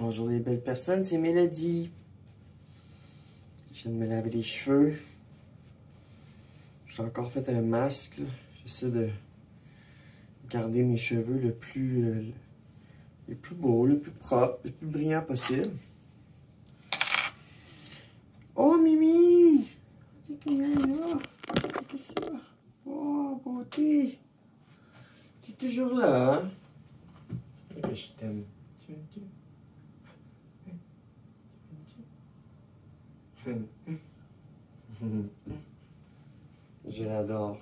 Bonjour les belles personnes, c'est Mélodie. Je viens de me laver les cheveux. J'ai encore fait un masque. J'essaie de garder mes cheveux le plus beau, le plus propre, le plus brillant possible. Oh Mimi! Qu'est-ce que c'est ça? Oh beauté! T'es toujours là, hein? Je t'aime. Tu m'aimes-tu? Je l'adore.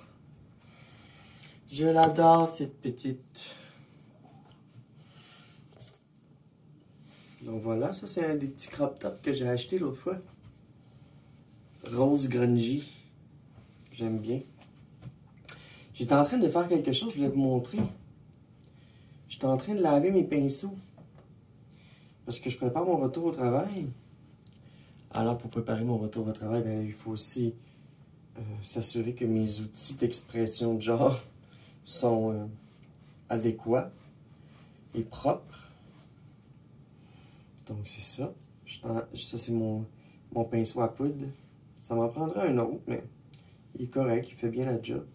Je l'adore, cette petite. Donc voilà, ça c'est un des petits crop tops que j'ai acheté l'autre fois. Rose grungy. J'aime bien. J'étais en train de faire quelque chose, je voulais vous montrer. J'étais en train de laver mes pinceaux. Parce que je prépare mon retour au travail. Alors, pour préparer mon retour au travail, ben, il faut aussi s'assurer que mes outils d'expression de genre sont adéquats et propres. Donc, c'est ça. Ça, c'est mon pinceau à poudre. Ça m'en prendra un autre, mais il est correct, il fait bien la job.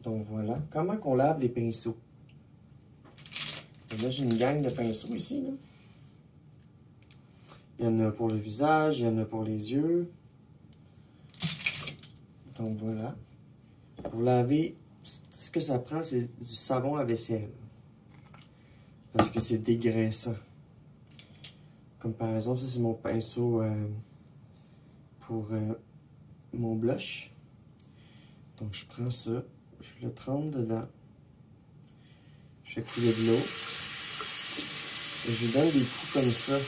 Donc, voilà. Comment qu'on lave les pinceaux? Et là, j'ai une gang de pinceaux ici, là. Il y en a pour le visage, il y en a pour les yeux. Donc voilà. Pour laver, ce que ça prend, c'est du savon à vaisselle. Parce que c'est dégraissant. Comme par exemple, ça c'est mon pinceau pour mon blush. Donc je prends ça, je le trempe dedans. Je fais couler de l'eau. Et je donne des coups comme ça.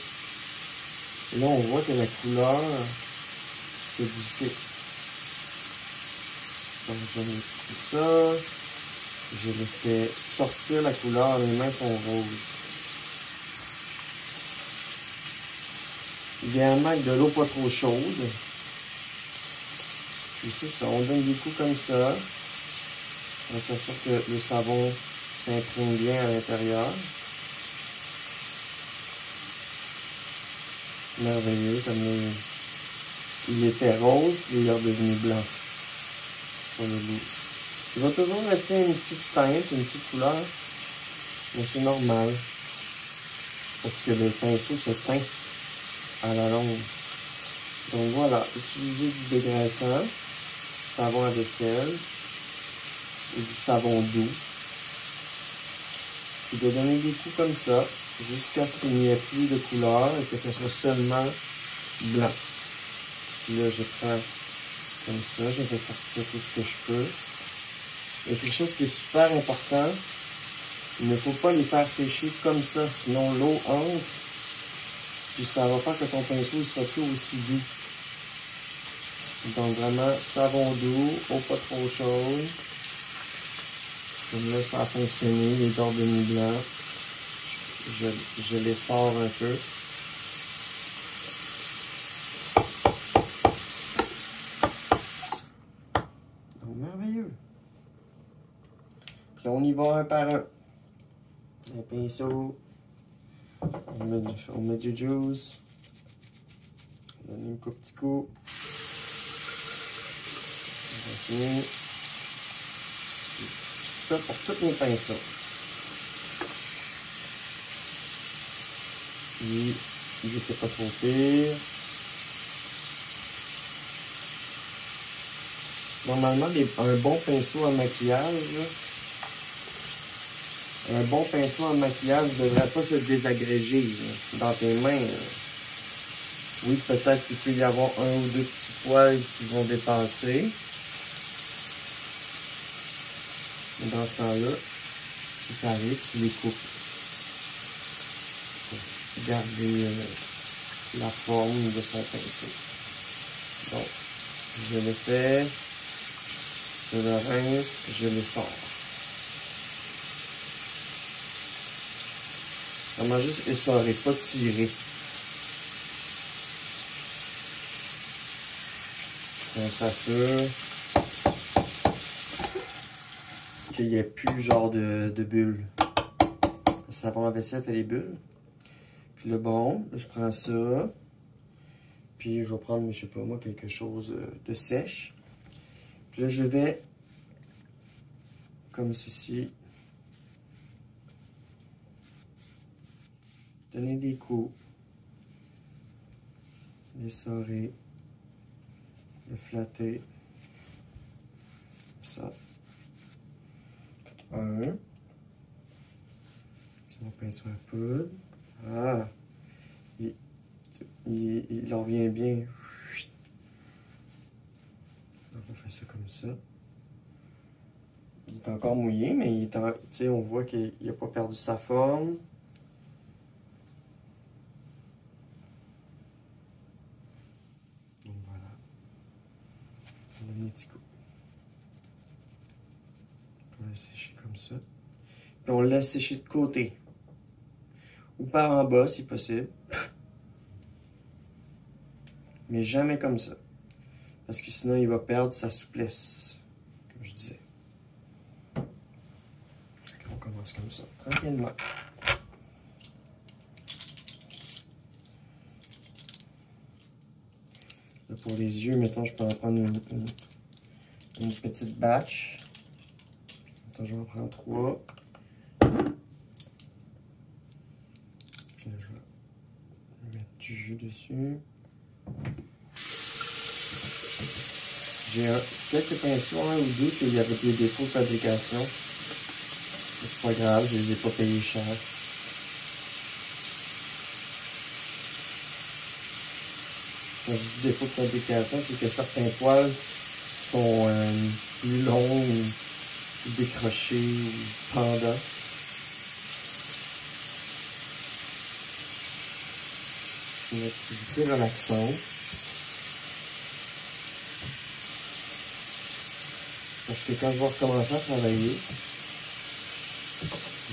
Et là, on voit que la couleur se dissipe. Donc, je mets tout ça. Je le fais sortir la couleur. Les mains sont roses. Idéalement, avec de l'eau pas trop chaude. Puis c'est ça, on donne des coups comme ça. On s'assure que le savon s'imprime bien à l'intérieur. Merveilleux, comme il était rose, puis il est redevenu blanc sur le bout. Il va toujours rester une petite teinte, une petite couleur, mais c'est normal, parce que le pinceau se teint à la longue. Donc voilà, utilisez du dégraissant, savon à vaisselle, ou du savon doux, puis de donner des coups comme ça, jusqu'à ce qu'il n'y ait plus de couleur et que ce soit seulement blanc. Puis là, je prends comme ça, je fais sortir tout ce que je peux. Il y a quelque chose qui est super important. Il ne faut pas les faire sécher comme ça, sinon l'eau entre. Puis ça va faire que ton pinceau ne sera plus aussi doux. Donc vraiment, savon doux, eau pas trop chaude. Comme là, ça a fonctionné, les bords devenus blancs. Je les sors un peu. Donc, merveilleux. Puis là, on y va un par un. Les pinceaux. On met du juice. On donne un petit coup. On continue. Ça pour tous mes pinceaux. Puis, il n'était pas trop pire. Normalement, un bon pinceau en maquillage, ne devrait pas se désagréger là, dans tes mains. Là. Oui, peut-être qu'il peut y avoir un ou deux petits poils qui vont dépasser. Mais dans ce temps-là, si ça arrive, tu les coupes. Garder la forme de son pinceau. Donc, je le fais, je le rince, je le sors. Vraiment juste essorer, pas tirer. On s'assure qu'il n'y ait plus genre de bulles. Le savon à vaisselle fait des bulles. Puis là, bon, je prends ça. Puis je vais prendre, je sais pas moi, quelque chose de sèche. Puis là, je vais, comme ceci, donner des coups. L'essorer. Le flatter. Ça. Un. C'est mon pinceau à poudre. Ah! Il en vient bien. Donc on fait ça comme ça. Il est encore mouillé, mais il est on voit qu'il n'a pas perdu sa forme. Donc voilà. On donne un petit coup. On le sécher comme ça. Puis on le laisse sécher de côté. Ou par en bas si possible. Mais jamais comme ça. Parce que sinon il va perdre sa souplesse. Comme je disais. On commence comme ça, tranquillement. Là, pour les yeux, mettons, je peux en prendre une petite batch. Mettons, je vais en prendre 3. Puis là, je vais mettre du jus dessus. J'ai quelques pinceaux, un ou deux, qu'il y avait des défauts de fabrication. C'est pas grave, je les ai pas payés cher. Quand je dis défaut de fabrication, c'est que certains poils sont plus longs, ou décrochés, ou pendants. C'est une activité relaxante. Parce que quand je vais recommencer à travailler,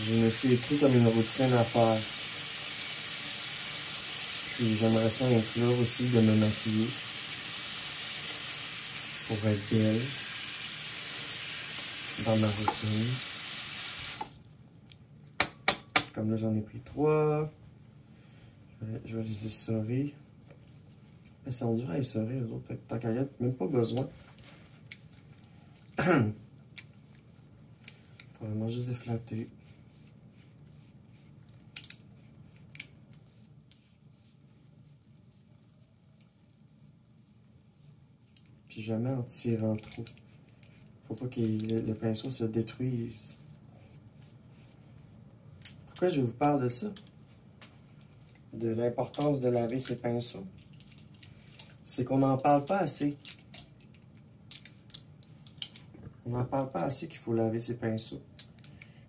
je me suis écrit comme une routine à faire. Puis j'aimerais ça inclure aussi de me maquiller pour être belle dans ma routine. Comme là j'en ai pris 3. Je vais les essorer. Ils sont durs à essorer eux autres, fait que tant qu'à y être, même pas besoin. Vraiment juste de flatter. Puis jamais en tirant trop. Faut pas que le pinceau se détruise. Pourquoi je vous parle de ça? De l'importance de laver ses pinceaux. C'est qu'on n'en parle pas assez. On n'en parle pas assez qu'il faut laver ses pinceaux.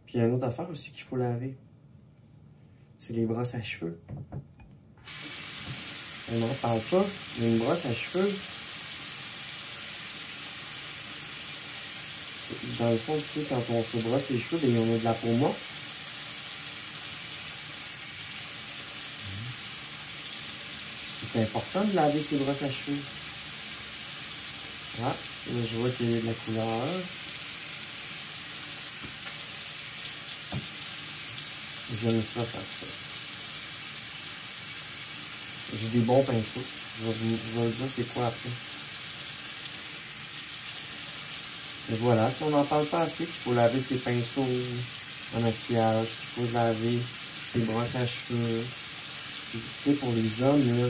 Puis il y a une autre affaire aussi qu'il faut laver. C'est les brosses à cheveux. On n'en parle pas, mais une brosse à cheveux, dans le fond, tu sais, quand on se brosse les cheveux, bien, on a de la peau morte. C'est important de laver ses brosses à cheveux. Ah, là, je vois qu'il y a de la couleur. J'aime ça faire ça. J'ai des bons pinceaux. Je vais vous dire c'est quoi après. Et voilà, tu sais, on n'en parle pas assez qu'il faut laver ses pinceaux en maquillage, qu'il faut laver ses brosses à cheveux. Tu sais, pour les hommes là,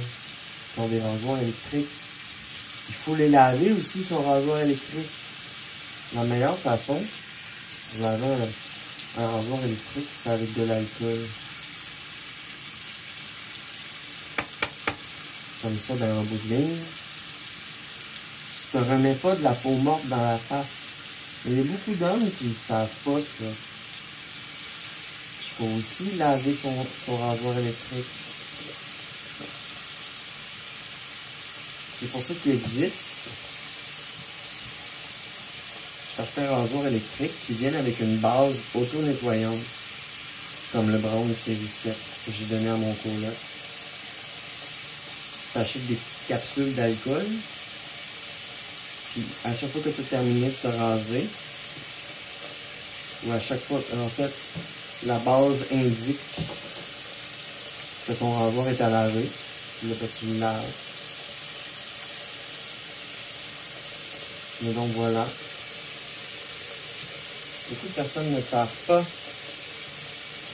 qui ont des rasoirs électriques, il faut les laver aussi, son rasoir électrique. La meilleure façon de laver un rasoir électrique, c'est avec de l'alcool. Comme ça, ben, en bout de ligne, tu te remets pas de la peau morte dans la face. Il y a beaucoup d'hommes qui ne savent pas ça. Il faut aussi laver son rasoir électrique. C'est pour ça qu'il existe certains rasoirs électriques qui viennent avec une base auto-nettoyante, comme le Brown Série 7 que j'ai donné à mon coloc. Tu achètes des petites capsules d'alcool, puis à chaque fois que tu as terminé de te raser, ou à chaque fois, en fait, la base indique que ton rasoir est à laver. Là, ben, tu le laves. Mais donc voilà. Beaucoup de personnes ne savent pas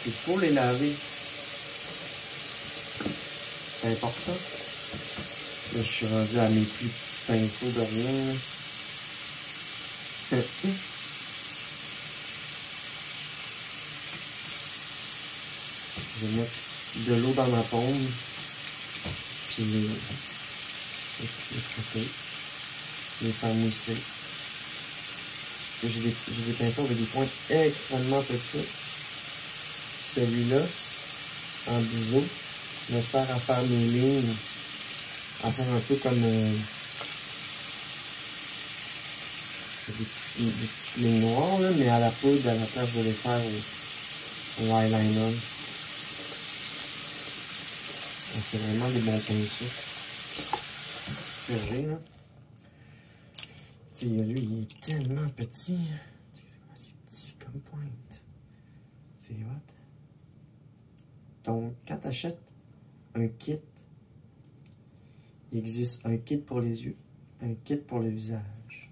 qu'il faut les laver. C'est important. Là, je suis rendu à mes plus petits pinceaux de rien. Je vais mettre de l'eau dans ma paume. Puis les frotter. Les faire mousser. Parce que j'ai des pinceaux avec des pointes extrêmement petites. Celui-là, en biseau, me sert à faire mes lignes. À faire un peu comme c'est des petites lignes noires, là, mais à la poudre, à la place de les faire au eyeliner. C'est vraiment des bons pinceaux. C'est vrai, là. T'sais, lui, il est tellement petit. C'est petit comme pointe. C'est hot. Donc, quand tu achètes un kit, il existe un kit pour les yeux, un kit pour le visage.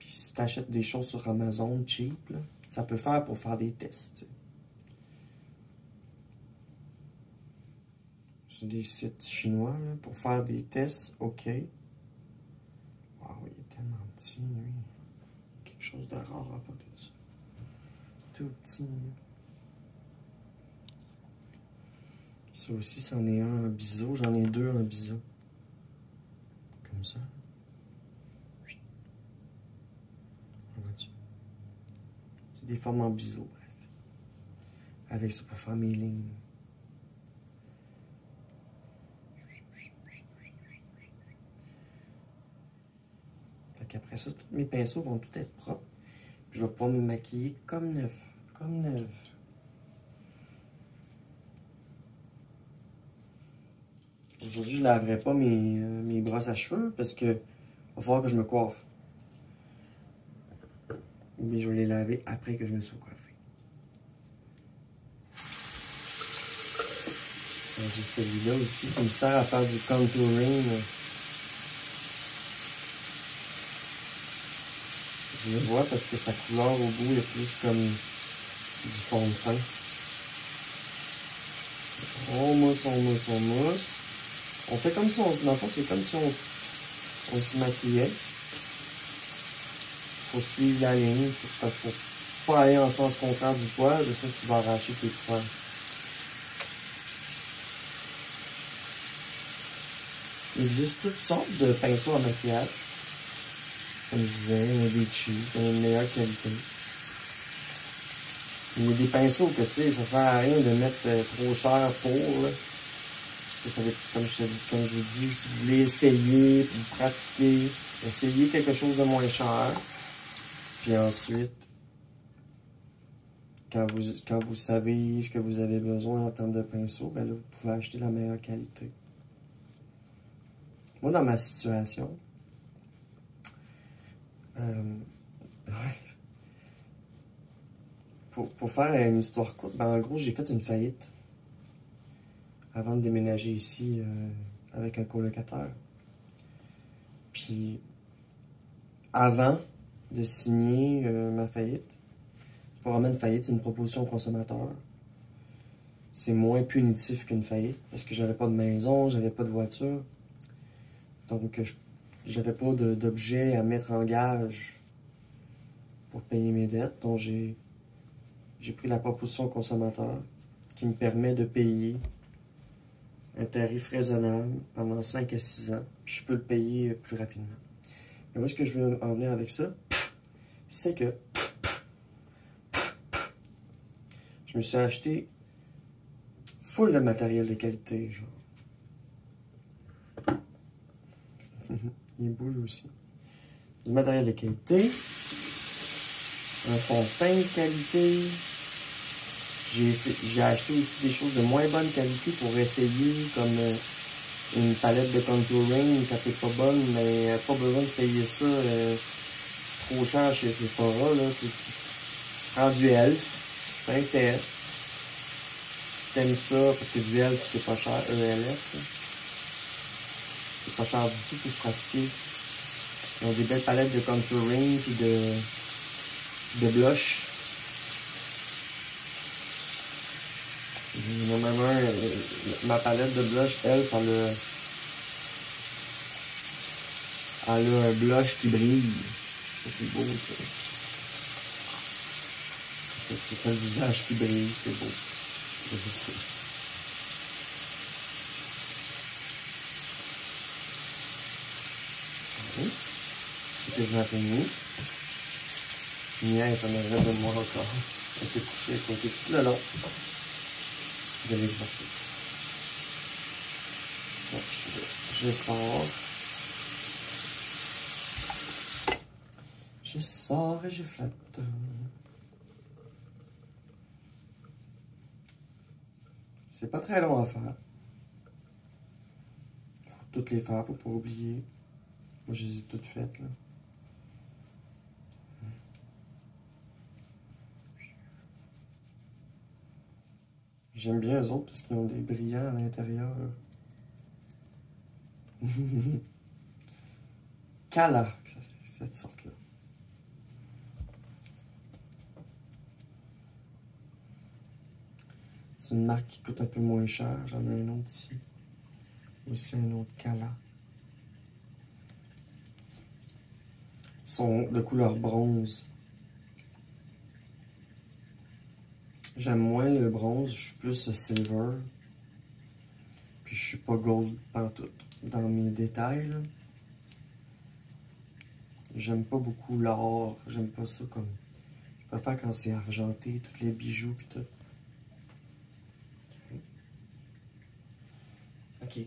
Puis si tu achètes des choses sur Amazon cheap, là, ça peut faire pour faire des tests. T'sais. Sur des sites chinois, là, pour faire des tests, ok. Wow, il est tellement petit, lui. Quelque chose de rare à part de ça. Tout petit. Ça aussi, c'en est un en biseau. J'en ai deux en biseau. Comme ça. On voit-tu? C'est des formes en biseau, bref. Avec ça pour faire mes lignes. Fait qu'après ça, tous mes pinceaux vont tout être propres. Je vais pouvoir me maquiller comme neuf. Comme neuf. Aujourd'hui, je ne laverai pas mes brosses à cheveux parce que va falloir que je me coiffe. Mais je vais les laver après que je me sois coiffé. J'ai celui-là aussi qui me sert à faire du contouring. Je le vois parce que sa couleur au bout est plus comme du fond de teint. On mousse, on mousse, on mousse. On fait comme si on se... Dans le fond, c'est comme si on se maquillait. Faut suivre la ligne. Faut pas aller en sens contraire du poil, parce que tu vas arracher tes poils. Il existe toutes sortes de pinceaux à maquillage. Comme je disais, il y a des cheap, il y a une meilleure qualité. Il y a des pinceaux que, tu sais, ça sert à rien de mettre trop cher pour, là. Comme je vous dis, si vous voulez essayer, vous pratiquer, essayez quelque chose de moins cher. Puis ensuite, quand vous savez ce que vous avez besoin en termes de pinceau, ben là, vous pouvez acheter la meilleure qualité. Moi, dans ma situation, ouais, pour faire une histoire courte, ben en gros, j'ai fait une faillite avant de déménager ici avec un colocataire. Puis, avant de signer ma faillite, c'est pas vraiment une faillite, c'est une proposition au consommateur. C'est moins punitif qu'une faillite parce que j'avais pas de maison, j'avais pas de voiture. Donc, j'avais pas d'objet à mettre en gage pour payer mes dettes. Donc, j'ai pris la proposition au consommateur qui me permet de payer un tarif raisonnable pendant 5 à 6 ans. Puis je peux le payer plus rapidement. Mais moi, ce que je veux en venir avec ça, c'est que je me suis acheté full de matériel de qualité, genre. Il est beau lui aussi. Du matériel de qualité, un fond de teint de qualité. J'ai acheté aussi des choses de moins bonne qualité pour essayer, comme une palette de contouring qui n'est pas bonne, mais pas besoin de payer ça trop cher chez Sephora. Là. Tu prends du Elf, tu fais un test. si t'aimes ça, parce que du ELF, c'est pas cher, ELF. C'est pas cher du tout pour se pratiquer. Ils ont des belles palettes de contouring puis de blush. Normalement, ma palette de blush, ELF, elle a un blush qui brille. Ça, c'est beau, ça. C'est pas le visage qui brille, c'est beau. C'est quasiment fini. Mia est en arrêt de moi encore. Elle était couchée à côté tout le long de l'exercice. Je sors. Je sors et je flatte. C'est pas très long à faire. Faut toutes les faire, faut pas oublier. Moi, je les ai toutes faites, là. J'aime bien eux autres parce qu'ils ont des brillants à l'intérieur. Kala, cette sorte-là. C'est une marque qui coûte un peu moins cher. J'en ai un autre ici. Aussi un autre Kala. Ils sont de couleur bronze. J'aime moins le bronze, je suis plus silver. Puis je suis pas gold pantoute. Dans mes détails, j'aime pas beaucoup l'or. J'aime pas ça comme... Je préfère quand c'est argenté, tous les bijoux puis tout. Ok.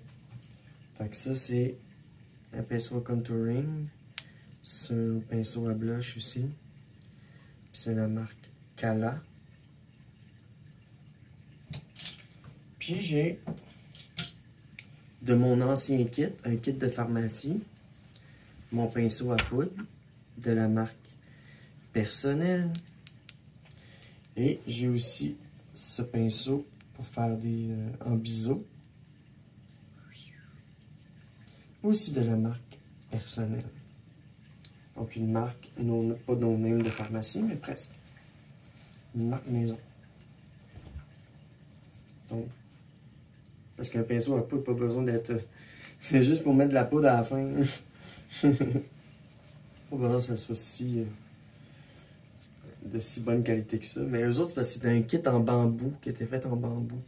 Fait que ça, c'est un pinceau à contouring. C'est un pinceau à blush aussi. Puis c'est la marque Kala. Puis j'ai de mon ancien kit, un kit de pharmacie, mon pinceau à poudre de la marque Personnel. Et j'ai aussi ce pinceau pour faire des en biseau. Aussi de la marque Personnel. Donc une marque, non, pas no-name de pharmacie, mais presque. Une marque maison. Donc, parce qu'un pinceau à poudre, pas besoin d'être... C'est juste pour mettre de la poudre à la fin. Pas besoin que ça soit de si bonne qualité que ça. Mais eux autres, c'est parce que c'était un kit en bambou, qui était fait en bambou.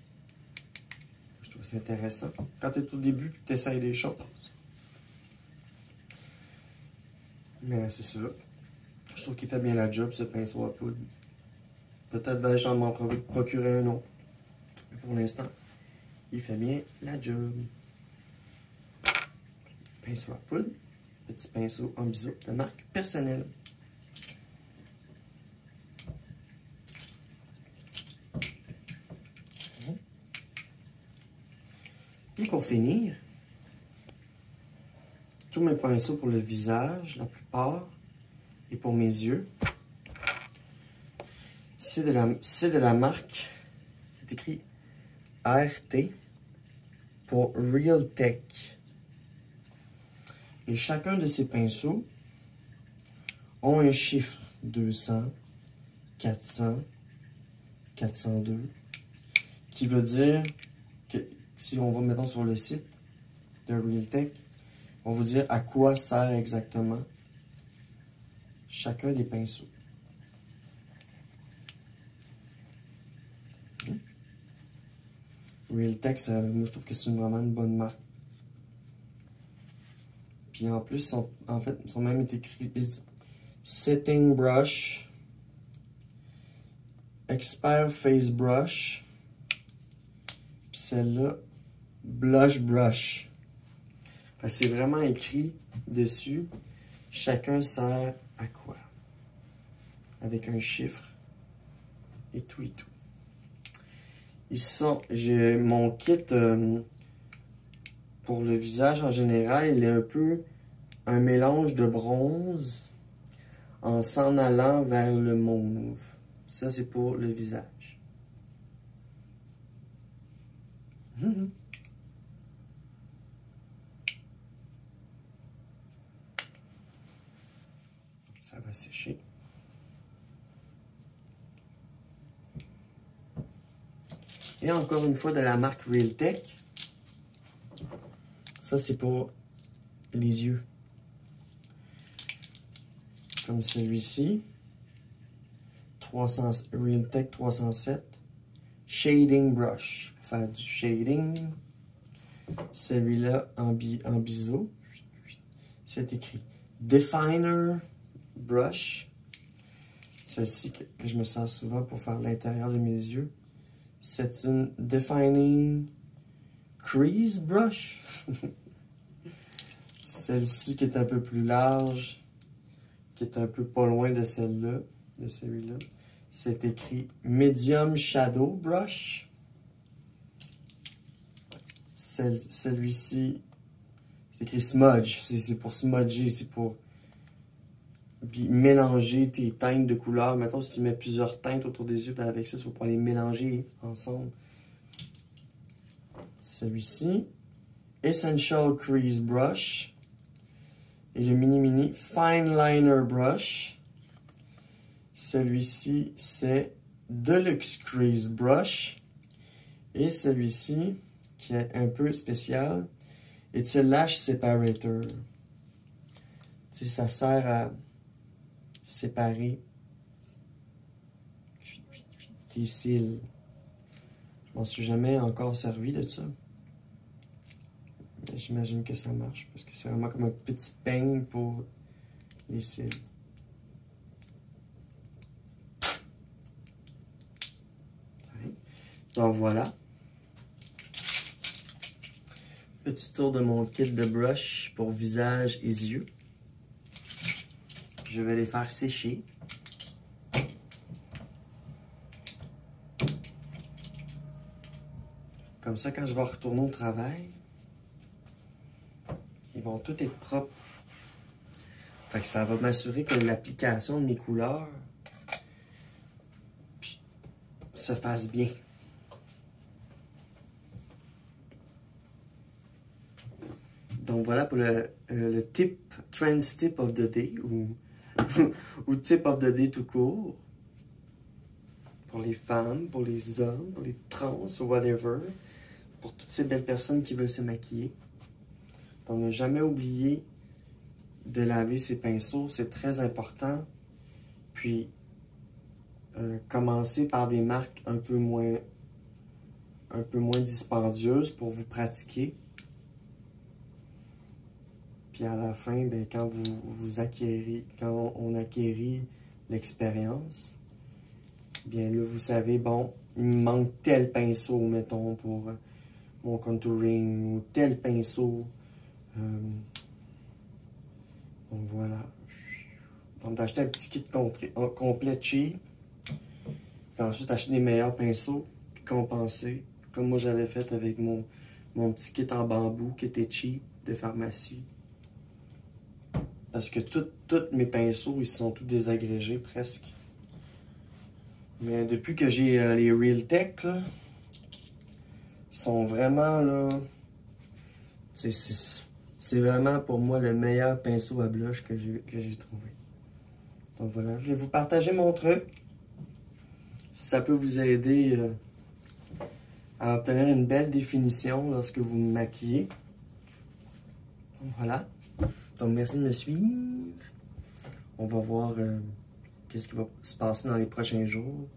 Je trouve ça intéressant. Quand tu es au début, tu essayes des choses. Mais c'est ça. Je trouve qu'il fait bien la job, ce pinceau à poudre. Peut-être vais-je m'en procurer un autre. Mais pour l'instant, il fait bien la job. Pinceau à poudre. Petit pinceau en biseau de marque Personnel. Et pour finir, tous mes pinceaux pour le visage, la plupart, et pour mes yeux, c'est de la marque, c'est écrit RT pour Real Tech. Et chacun de ces pinceaux ont un chiffre 200, 400, 402, qui veut dire que si on va, mettons, sur le site de Real Tech, on va vous dire à quoi sert exactement chacun des pinceaux. Real Tech, moi je trouve que c'est vraiment une bonne marque. Puis en plus, ils sont même écrits Setting Brush, Expert Face Brush, puis celle-là, Blush Brush. C'est vraiment écrit dessus, chacun sert à quoi, avec un chiffre et tout et tout. J'ai mon kit pour le visage en général, il est un peu un mélange de bronze en s'en allant vers le mauve. Ça, c'est pour le visage. Ça va sécher. Et encore une fois de la marque Realtek. Ça, c'est pour les yeux. Comme celui-ci. Realtek 307. Shading Brush. Pour faire du shading. Celui-là en biseau. C'est écrit Definer Brush. Celle-ci que je me sers souvent pour faire l'intérieur de mes yeux. C'est une Defining Crease Brush. Celle-ci qui est un peu plus large, qui est un peu pas loin de celle-là, de celui-là. C'est écrit Medium Shadow Brush. Celui-ci, c'est écrit Smudge. C'est pour smudger, c'est pour mélanger tes teintes de couleurs. Mettons, si tu mets plusieurs teintes autour des yeux, ben avec ça, tu vas pouvoir les mélanger ensemble. Celui-ci, Essential Crease Brush. Et le mini Fine Liner Brush. Celui-ci, c'est Deluxe Crease Brush. Et celui-ci, qui est un peu spécial, It's a Lash Separator. Tu sais, ça sert à séparer tes cils. Je m'en suis jamais encore servi de ça. Mais j'imagine que ça marche parce que c'est vraiment comme un petit peigne pour les cils. Donc voilà. Petit tour de mon kit de brush pour visage et yeux. Je vais les faire sécher. Comme ça, quand je vais retourner au travail, ils vont tous être propres. Fait que ça va m'assurer que l'application de mes couleurs se fasse bien. Donc voilà pour le Trends Tip of the Day ou Tip of the Day tout court. Pour les femmes, pour les hommes, pour les trans ou whatever. Pour toutes ces belles personnes qui veulent se maquiller. Donc ne jamais oublier de laver ses pinceaux, c'est très important. Puis commencer par des marques un peu moins dispendieuses pour vous pratiquer. Puis à la fin, ben, quand on acquérit l'expérience, bien là, vous savez, bon, il me manque tel pinceau, mettons, pour mon contouring, ou tel pinceau. Donc voilà. Donc d'acheter un petit kit complet cheap, puis ensuite acheter des meilleurs pinceaux, puis compenser, comme moi j'avais fait avec mon petit kit en bambou qui était cheap de pharmacie. Parce que tous mes pinceaux, ils sont tous désagrégés presque. Mais depuis que j'ai les Realtek, là, ils sont vraiment là. C'est vraiment pour moi le meilleur pinceau à blush que j'ai trouvé. Donc voilà, je vais vous partager mon truc. Si ça peut vous aider à obtenir une belle définition lorsque vous me maquillez. Donc voilà. Donc merci de me suivre. On va voir qu'est-ce qui va se passer dans les prochains jours.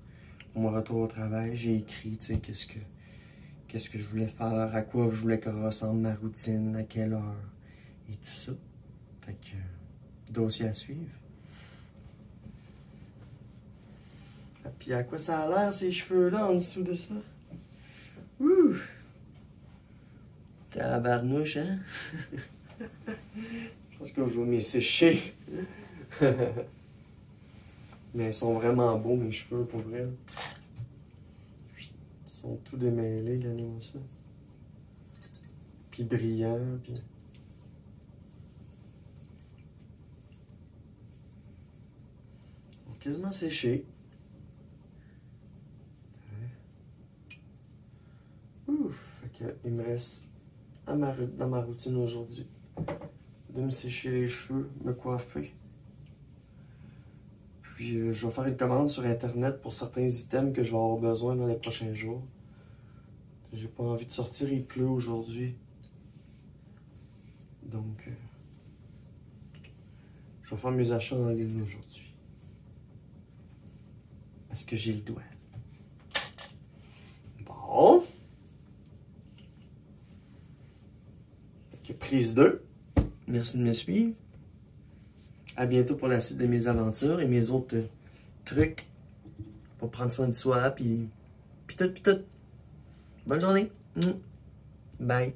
Mon retour au travail, j'ai écrit, tu sais, qu'est-ce que je voulais faire, à quoi je voulais que ressemble ma routine, à quelle heure, et tout ça. Fait que, dossier à suivre. Et puis à quoi ça a l'air, ces cheveux-là, en dessous de ça? Ouh! Tabarnouche, hein? Je pense que je vais m'y sécher. Mais ils sont vraiment beaux, mes cheveux, pour vrai. Ils sont tout démêlés, regardez-moi ça. Puis brillants, puis... Ils ont quasiment séché. Ouf! Fait Il me reste dans ma routine aujourd'hui de me sécher les cheveux, me coiffer. Puis je vais faire une commande sur internet pour certains items que je vais avoir besoin dans les prochains jours. J'ai pas envie de sortir, il pleut aujourd'hui. Donc je vais faire mes achats en ligne aujourd'hui. Parce que j'ai le doigt. Bon. Prise 2. Merci de me suivre. À bientôt pour la suite de mes aventures et mes autres trucs pour prendre soin de soi. Puis tout. Bonne journée. Bye.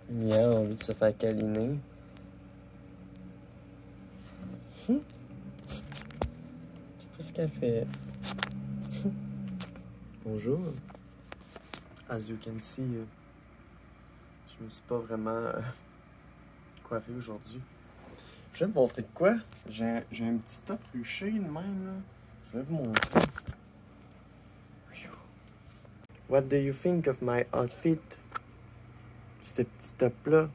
Mia a envie de se faire câliner. Je sais pas ce qu'elle fait. Bonjour. As you can see, je me suis pas vraiment coiffé aujourd'hui. Je vais vous montrer de quoi. J'ai un petit top ruché de même là. Je vais vous montrer. What do you think of my outfit? Ce petit top-là.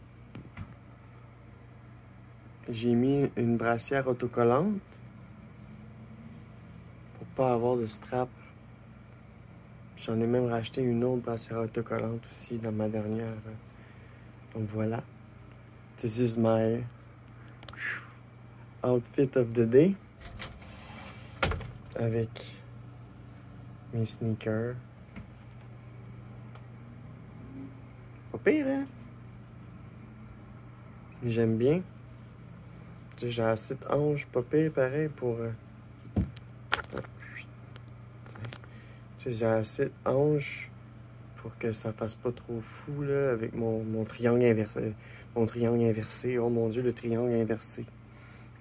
J'ai mis une brassière autocollante pour pas avoir de strap. J'en ai même racheté une autre brassière autocollante aussi dans ma dernière. Donc voilà. This is my outfit of the day. Avec mes sneakers. Pas pire, hein? J'aime bien. J'ai assez de hanches, pas pire, pareil, pour... J'ai assez de hanches pour que ça fasse pas trop fou, là, avec mon triangle inversé. Mon triangle inversé. Oh mon Dieu, le triangle inversé.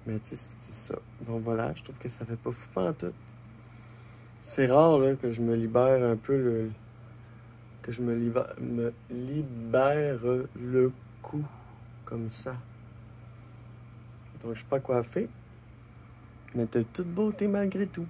Mais tu sais, c'est ça. Donc voilà, je trouve que ça fait pas fou pantoute. C'est rare, là, que je me libère un peu que je me libère le cou comme ça. Donc je suis pas coiffé, mais t'as toute beauté malgré tout.